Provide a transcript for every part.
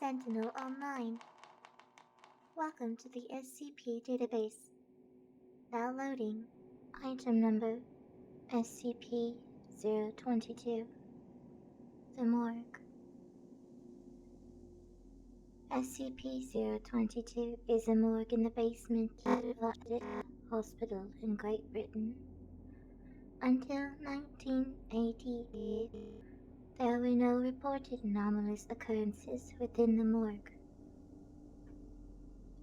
Sentinel Online. Welcome to the SCP Database. Downloading item number SCP-022. The Morgue. SCP-022 is a morgue in the basement of the REDACTED hospital in Great Britain. Until 1988, there were no reported anomalous occurrences within the morgue.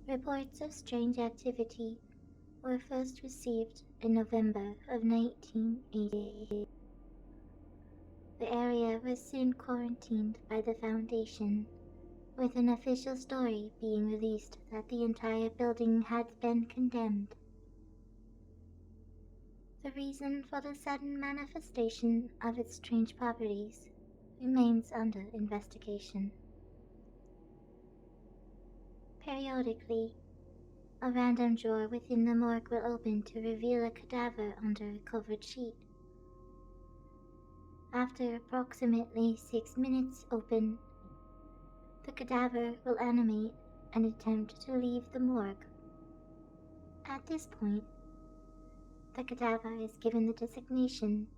Reports of strange activity were first received in November of 1988. The area was soon quarantined by the Foundation, with an official story being released that the entire building had been condemned. The reason for the sudden manifestation of its strange properties remains under investigation. Periodically, a random drawer within the morgue will open to reveal a cadaver under a covered sheet. After approximately 6 minutes open, the cadaver will animate and attempt to leave the morgue. At this point, the cadaver is given the designation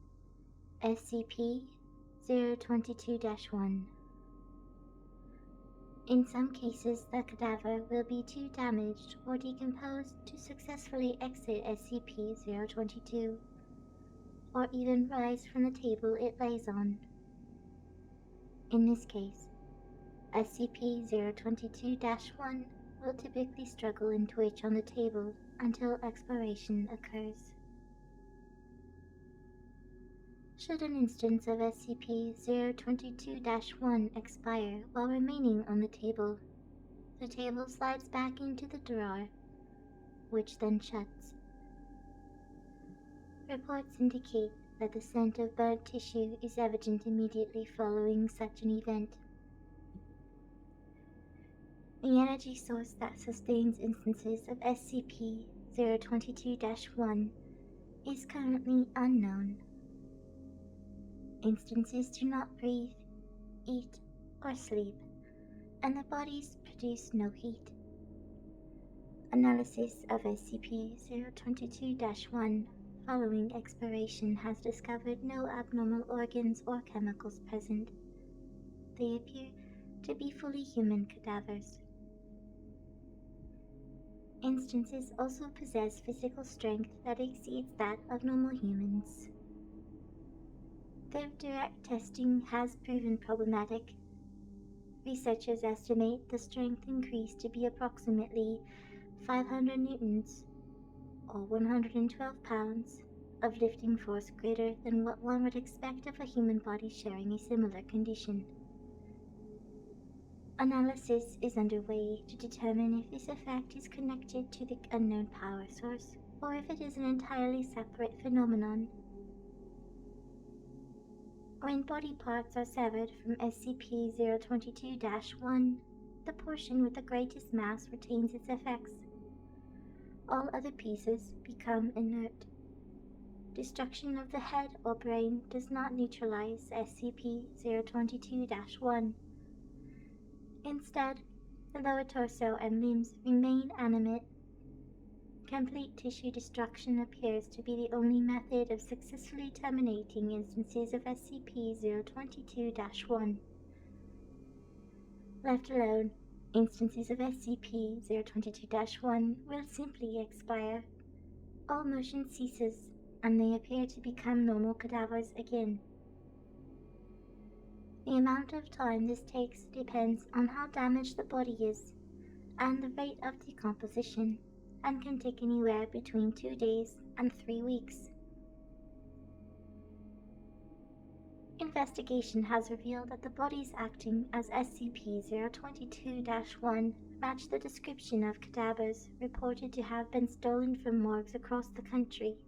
SCP-022-1. In some cases, the cadaver will be too damaged or decomposed to successfully exit SCP-022, or even rise from the table it lays on. In this case, SCP-022-1 will typically struggle and twitch on the table until exploration occurs. Should an instance of SCP-022-1 expire while remaining on the table slides back into the drawer, which then shuts. Reports indicate that the scent of burnt tissue is evident immediately following such an event. The energy source that sustains instances of SCP-022-1 is currently unknown. Instances do not breathe, eat, or sleep, and the bodies produce no heat. Analysis of SCP-022-1 following expiration has discovered no abnormal organs or chemicals present. They appear to be fully human cadavers. Instances also possess physical strength that exceeds that of normal humans. Their direct testing has proven problematic. Researchers estimate the strength increased to be approximately 500 newtons, or 112 pounds, of lifting force greater than what one would expect of a human body sharing a similar condition. Analysis is underway to determine if this effect is connected to the unknown power source, or if it is an entirely separate phenomenon. When body parts are severed from SCP-022-1, the portion with the greatest mass retains its effects. All other pieces become inert. Destruction of the head or brain does not neutralize SCP-022-1. Instead, the lower torso and limbs remain animate. Complete tissue destruction appears to be the only method of successfully terminating instances of SCP-022-1. Left alone, instances of SCP-022-1 will simply expire. All motion ceases, and they appear to become normal cadavers again. The amount of time this takes depends on how damaged the body is, and the rate of decomposition, and can take anywhere between 2 days and 3 weeks. Investigation has revealed that the bodies acting as SCP-022-1 match the description of cadavers reported to have been stolen from morgues across the country.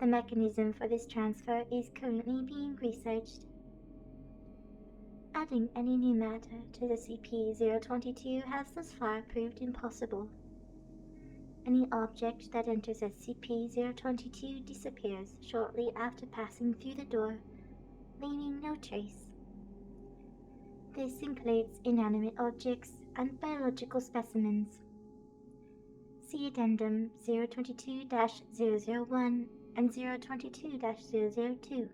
The mechanism for this transfer is currently being researched. Adding any new matter to SCP-022 has thus far proved impossible. Any object that enters SCP-022 disappears shortly after passing through the door, leaving no trace. This includes inanimate objects and biological specimens. See Addendum 022-001 and 022-002.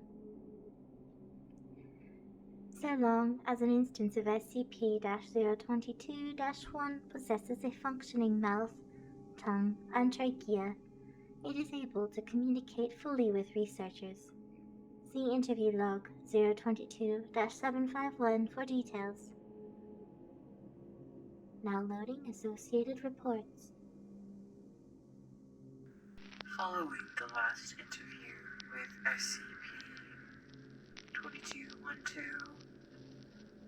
So long as an instance of SCP-022-1 possesses a functioning mouth, tongue, and trachea, it is able to communicate fully with researchers. See Interview Log 022-751 for details. Now loading associated reports. Following the last interview with SCP-022-1-5,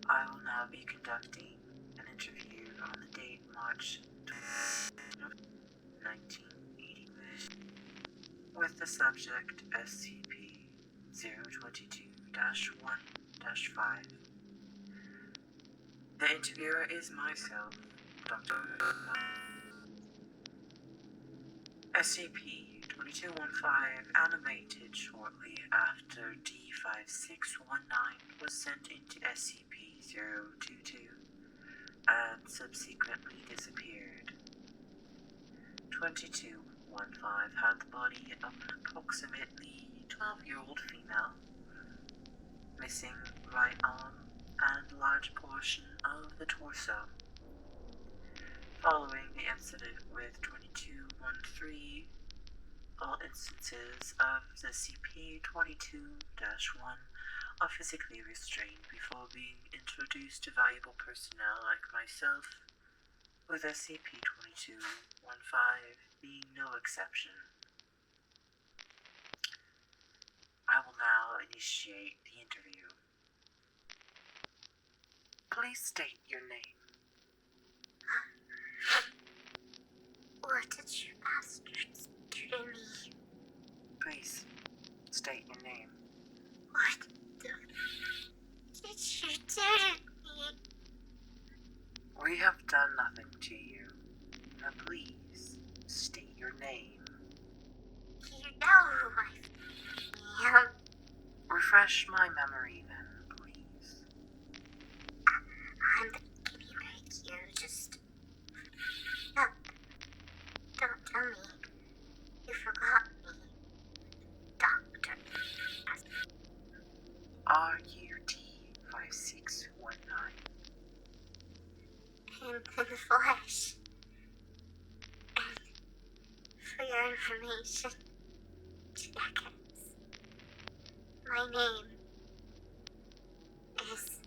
I will now be conducting an interview on the date March 1980 with the subject SCP-022-1-5. The interviewer is myself, Dr. SCP-022-1-5 animated shortly after D5619 was sent into SCP-022 and subsequently disappeared. 22-1-5 had the body of an approximately 12-year-old female, missing right arm and large portion of the torso. Following the incident with 22-1-3, all instances of the SCP-022-1 are physically restrained before being introduced to valuable personnel like myself, with SCP-022-1-5 being no exception. I will now initiate the interview. Please state your name. What did you bastards do to me? Please state your name. What the did you do to me? We have done nothing to you. Now please state your name. You know who I am. Refresh my memory then, please. I'm the guinea pig. You just... No. Don't tell me. You forgot me. Doctor. RUD5619. In the flesh. And for your information, seconds. My name is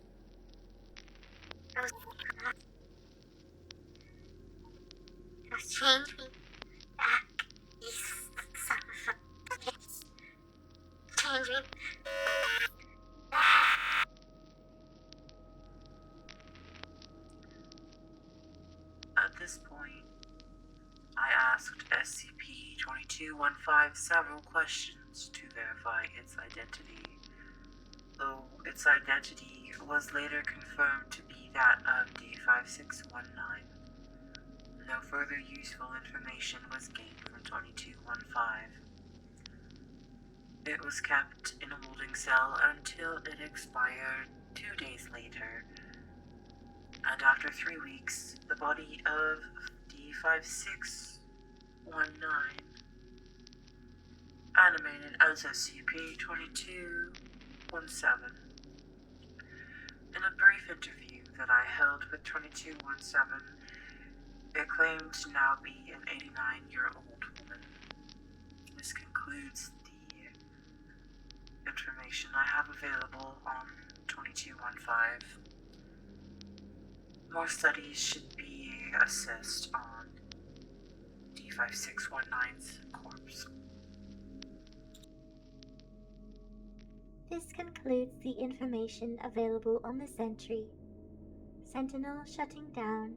Rose. Now change me back, you son of a bitch. Change me back. At this point, I asked SCP-022-1-5 several questions to verify its identity, though its identity was later confirmed to be that of D5619. No further useful information was gained from 22-1-5. It was kept in a holding cell until it expired 2 days later, and after 3 weeks, the body of D5619, animated as SCP-22-17. In a brief interview that I held with 22-17, it claimed to now be an 89-year-old woman. This concludes the information I have available on 22-15. More studies should be assessed on D5619's corpse. This concludes the information available on the Sentry. Sentinel shutting down